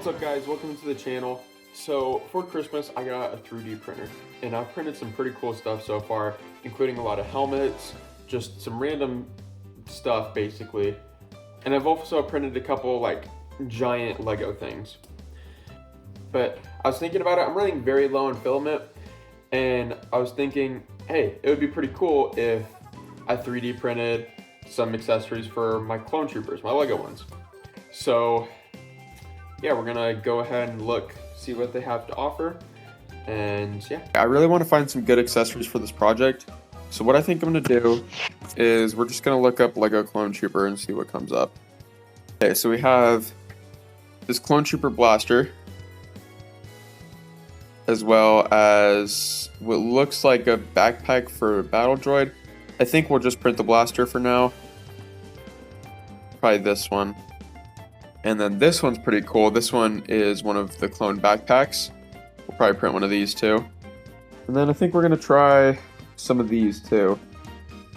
What's up guys, welcome to the channel. So for Christmas I got a 3D printer and I've printed some pretty cool stuff so far, including a lot of helmets, just some random stuff basically. And I've also printed a couple like giant Lego things. But I was thinking about it, I'm running very low on filament and I was thinking, hey, it would be pretty cool if I 3D printed some accessories for my clone troopers, my Lego ones. So yeah, we're gonna go ahead and see what they have to offer, and yeah. I really want to find some good accessories for this project, so what I think I'm gonna do is we're just gonna look up Lego Clone Trooper and see what comes up. Okay, so we have this Clone Trooper blaster, as well as what looks like a backpack for a battle droid. I think we'll just print the blaster for now. Probably this one. And then this one's pretty cool. This one is one of the clone backpacks. We'll probably print one of these too. And then I think we're gonna try some of these too,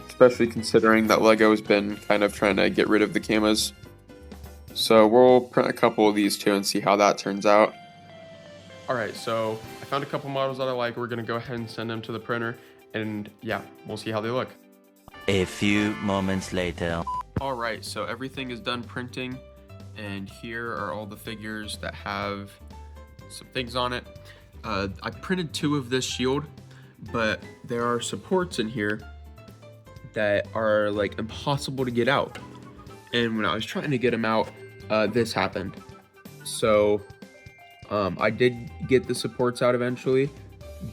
especially considering that Lego has been kind of trying to get rid of the camas. So we'll print a couple of these too and see how that turns out. All right, so I found a couple models that I like. We're gonna go ahead and send them to the printer, and yeah, we'll see how they look. A few moments later. All right, so everything is done printing. And here are all the figures that have some things on it. I printed 2 of this shield, but there are supports in here that are like impossible to get out. And when I was trying to get them out, this happened. So I did get the supports out eventually,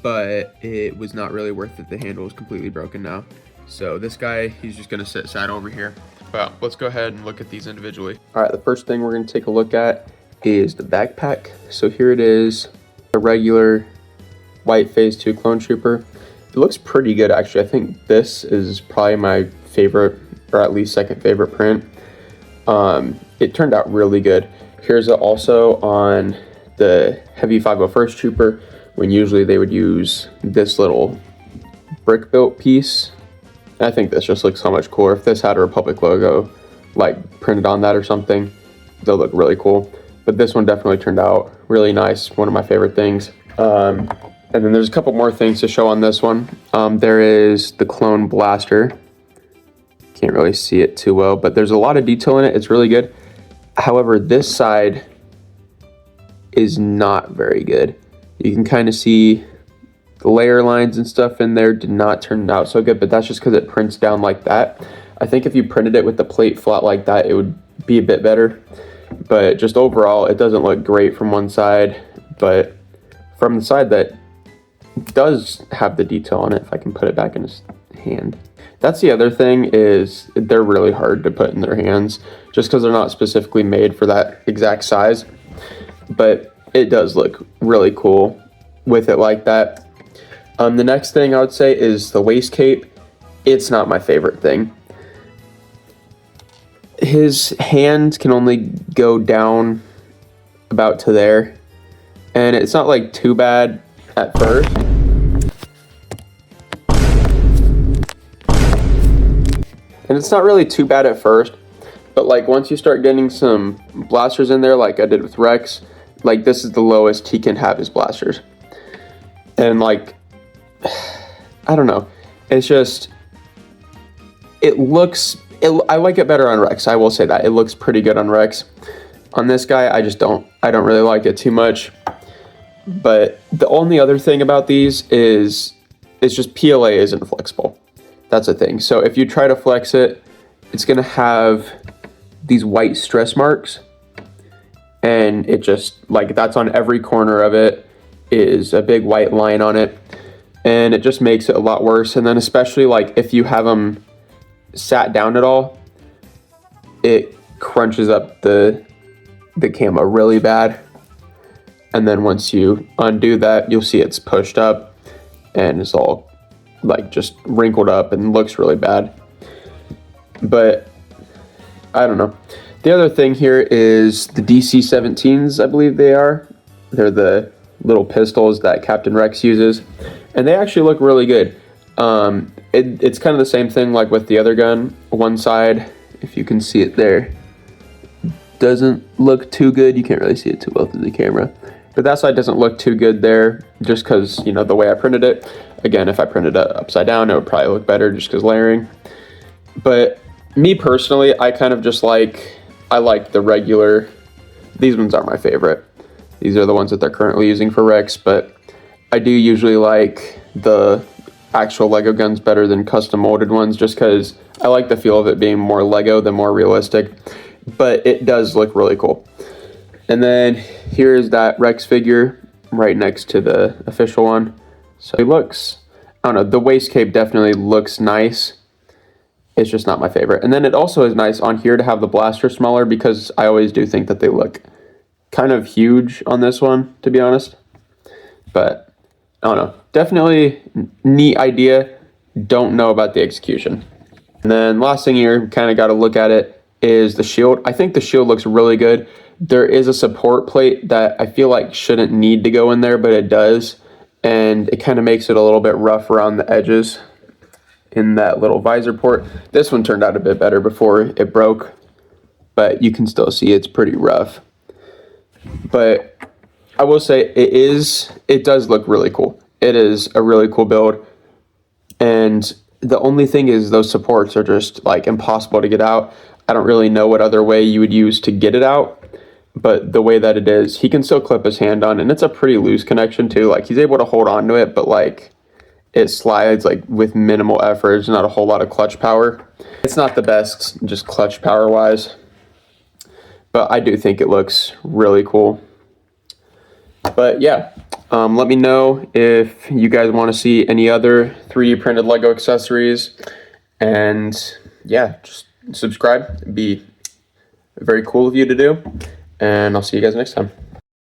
but it was not really worth it. The handle is completely broken now. So this guy, he's just gonna sit sad over here. Well, let's go ahead and look at these individually. All right, the first thing we're gonna take a look at is the backpack. So here it is, a regular white Phase 2 Clone Trooper. It looks pretty good, actually. I think this is probably my favorite, or at least second favorite print. It turned out really good. Here's also on the Heavy 501st Trooper, when usually they would use this little brick built piece. I think this just looks so much cooler. If this had a Republic logo like printed on that or something, they'll look really cool. But this one definitely turned out really nice. One of my favorite things. And then there's a couple more things to show on this one. There is the clone blaster. Can't really see it too well, but there's a lot of detail in it. It's really good. However, this side is not very good. You can kind of see the layer lines and stuff in there did not turn out so good, but that's just because it prints down like that. I think if you printed it with the plate flat like that, it would be a bit better. But just overall, it doesn't look great from one side, but from the side that does have the detail on it, if I can put it back in his hand. That's the other thing, is they're really hard to put in their hands just because they're not specifically made for that exact size. But it does look really cool with it like that. The next thing I would say is the waist cape. It's not my favorite thing. His hand can only go down about to there, and it's not like too bad at first. And it's not really too bad at first, but like once you start getting some blasters in there, like I did with Rex, like this is the lowest he can have his blasters. And like, I don't know. It's just, I like it better on Rex. I will say that. It looks pretty good on Rex. On this guy, I don't really like it too much. But the only other thing about these is, it's just PLA isn't flexible. That's a thing. So if you try to flex it, it's gonna have these white stress marks. And it just, like that's on every corner of it, is a big white line on it. And it just makes it a lot worse. And then especially like if you have them sat down at all, it crunches up the camo really bad. And then once you undo that, you'll see it's pushed up and it's all like just wrinkled up and looks really bad. But I don't know. The other thing here is the DC-17s, I believe they are. They're the little pistols that Captain Rex uses, and they actually look really good. It's kind of the same thing like with the other gun. One side, if you can see it there, doesn't look too good. You can't really see it too well through the camera, but that side doesn't look too good there just because, you know, the way I printed it. Again, if I printed it upside down, it would probably look better just because layering. But me personally, I kind of just I like the regular, these ones aren't my favorite. These are the ones that they're currently using for Rex, but I do usually like the actual Lego guns better than custom molded ones just because I like the feel of it being more Lego than more realistic, but it does look really cool. And then here's that Rex figure right next to the official one. So it looks, I don't know, the waist cape definitely looks nice. It's just not my favorite. And then it also is nice on here to have the blaster smaller because I always do think that they look kind of huge on this one, to be honest. But I don't know, definitely neat idea. Don't know about the execution. And then last thing here, kind of got to look at it, is the shield. I think the shield looks really good. There is a support plate that I feel like shouldn't need to go in there, but it does. And it kind of makes it a little bit rough around the edges in that little visor port. This one turned out a bit better before it broke, but you can still see it's pretty rough. But I will say it does look really cool. It is a really cool build. And the only thing is those supports are just like impossible to get out. I don't really know what other way you would use to get it out, but the way that it is, he can still clip his hand on, and it's a pretty loose connection too. Like he's able to hold on to it, but like it slides like with minimal effort. There's not a whole lot of clutch power. It's not the best just clutch power wise, but I do think it looks really cool. But yeah, let me know if you guys want to see any other 3D printed Lego accessories. And yeah, just subscribe. It'd be very cool of you to do. And I'll see you guys next time.